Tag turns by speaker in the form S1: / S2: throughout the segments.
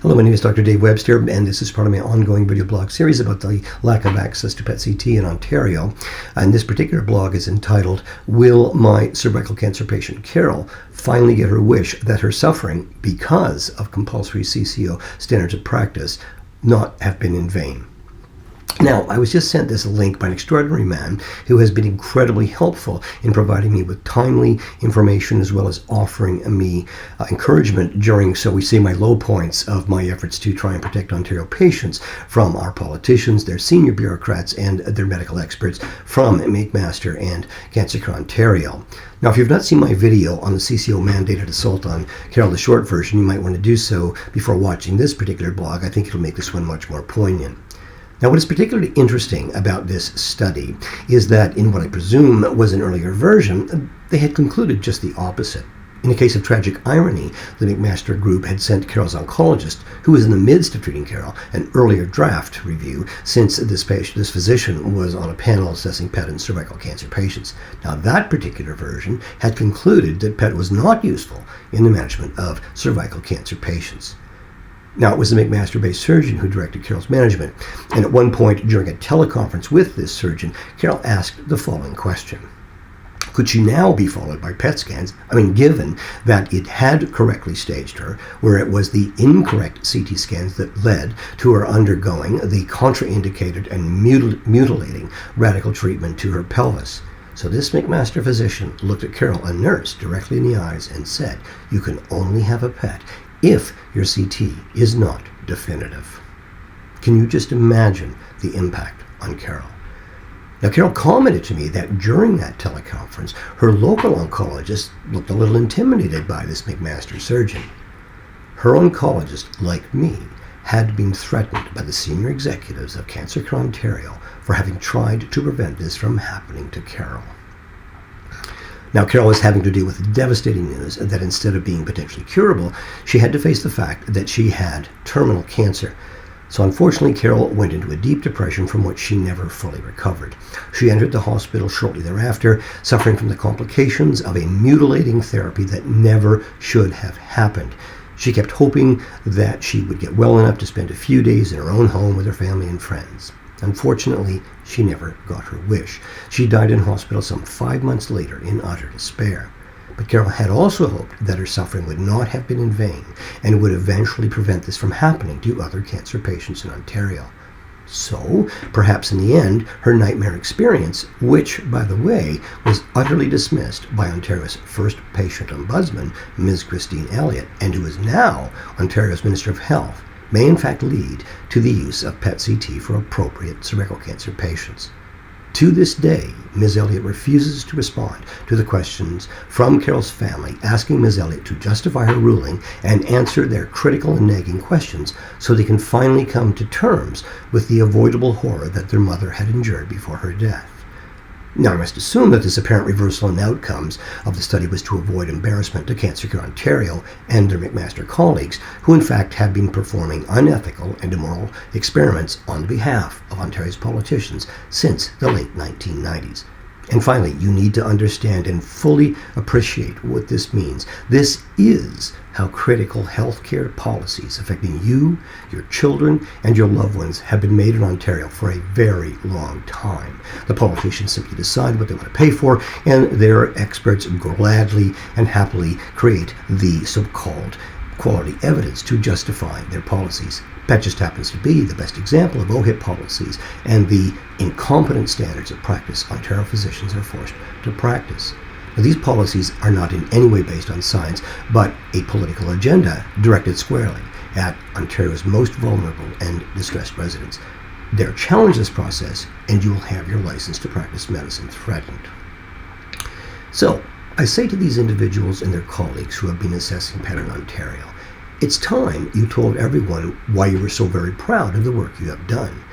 S1: Hello, my name is Dr. Dave Webster, and this is part of my ongoing video blog series about the lack of access to PET-CT in Ontario. And this particular blog is entitled, Will My Cervical Cancer Patient Carol Finally Get Her Wish That Her Suffering Because of Compulsory CCO Standards of Practice Not Have Been in Vain? Now, I was just sent this link by an extraordinary man who has been incredibly helpful in providing me with timely information as well as offering me encouragement during, so we say, my low points of my efforts to try and protect Ontario patients from our politicians, their senior bureaucrats, and their medical experts from McMaster and Cancer Care Ontario. Now, if you've not seen my video on the CCO mandated assault on Carol, the short version, you might want to do so before watching this particular blog. I think it'll make this one much more poignant. Now, what is particularly interesting about this study is that in what I presume was an earlier version, they had concluded just the opposite. In a case of tragic irony, the McMaster group had sent Carol's oncologist, who was in the midst of treating Carol, an earlier draft review, since this physician was on a panel assessing PET and cervical cancer patients. Now, that particular version had concluded that PET was not useful in the management of cervical cancer patients. Now, it was the McMaster-based surgeon who directed Carol's management, and at one point during a teleconference with this surgeon, Carol asked the following question. Could she now be followed by PET scans? Given that it had correctly staged her, where it was the incorrect CT scans that led to her undergoing the contraindicated and mutilating radical treatment to her pelvis. So this McMaster physician looked at Carol, a nurse, directly in the eyes and said, "You can only have a PET if your CT is not definitive." Can you just imagine the impact on Carol? Now, Carol commented to me that during that teleconference, her local oncologist looked a little intimidated by this McMaster surgeon. Her oncologist, like me, had been threatened by the senior executives of Cancer Care Ontario for having tried to prevent this from happening to Carol. Now, Carol was having to deal with the devastating news that instead of being potentially curable, she had to face the fact that she had terminal cancer. So unfortunately, Carol went into a deep depression from which she never fully recovered. She entered the hospital shortly thereafter, suffering from the complications of a mutilating therapy that never should have happened. She kept hoping that she would get well enough to spend a few days in her own home with her family and friends. Unfortunately, she never got her wish. She died in hospital some 5 months later in utter despair. But Carol had also hoped that her suffering would not have been in vain and would eventually prevent this from happening to other cancer patients in Ontario. So, perhaps in the end, her nightmare experience, which, by the way, was utterly dismissed by Ontario's first patient ombudsman, Ms. Christine Elliott, and who is now Ontario's Minister of Health, may in fact lead to the use of PET-CT for appropriate cervical cancer patients. To this day, Ms. Elliott refuses to respond to the questions from Carol's family, asking Ms. Elliott to justify her ruling and answer their critical and nagging questions so they can finally come to terms with the avoidable horror that their mother had endured before her death. Now, I must assume that this apparent reversal in outcomes of the study was to avoid embarrassment to Cancer Care Ontario and their McMaster colleagues, who in fact had been performing unethical and immoral experiments on behalf of Ontario's politicians since the late 1990s. And finally, you need to understand and fully appreciate what this means. This is how critical healthcare policies affecting you, your children, and your loved ones have been made in Ontario for a very long time. The politicians simply decide what they want to pay for, and their experts gladly and happily create the so-called quality evidence to justify their policies. That just happens to be the best example of OHIP policies and the incompetent standards of practice Ontario physicians are forced to practice. Now, these policies are not in any way based on science, but a political agenda directed squarely at Ontario's most vulnerable and distressed residents. They'll challenge this process, and you will have your license to practice medicine threatened. So, I say to these individuals and their colleagues who have been assessing PET in Ontario, it's time you told everyone why you were so very proud of the work you have done.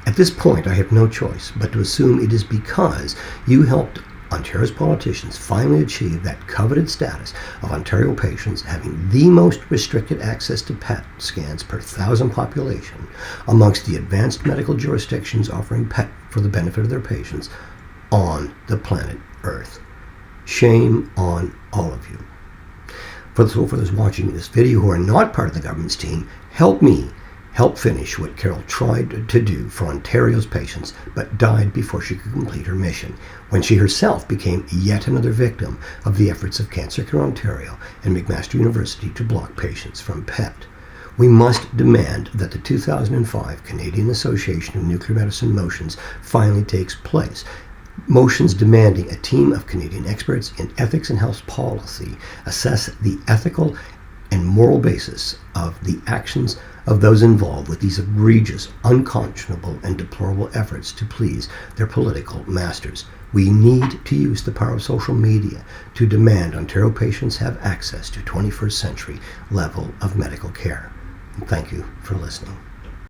S1: At this point, I have no choice but to assume it is because you helped Ontario's politicians finally achieve that coveted status of Ontario patients having the most restricted access to PET scans per 1,000 population amongst the advanced medical jurisdictions offering PET for the benefit of their patients on the planet Earth. Shame on all of you. For those watching this video who are not part of the government's team, help me help finish what Carol tried to do for Ontario's patients, but died before she could complete her mission, when she herself became yet another victim of the efforts of Cancer Care Ontario and McMaster University to block patients from PET. We must demand that the 2005 Canadian Association of Nuclear Medicine motions finally takes place. Motions demanding a team of Canadian experts in ethics and health policy assess the ethical and moral basis of the actions of those involved with these egregious, unconscionable, and deplorable efforts to please their political masters. We need to use the power of social media to demand Ontario patients have access to 21st century level of medical care. And thank you for listening.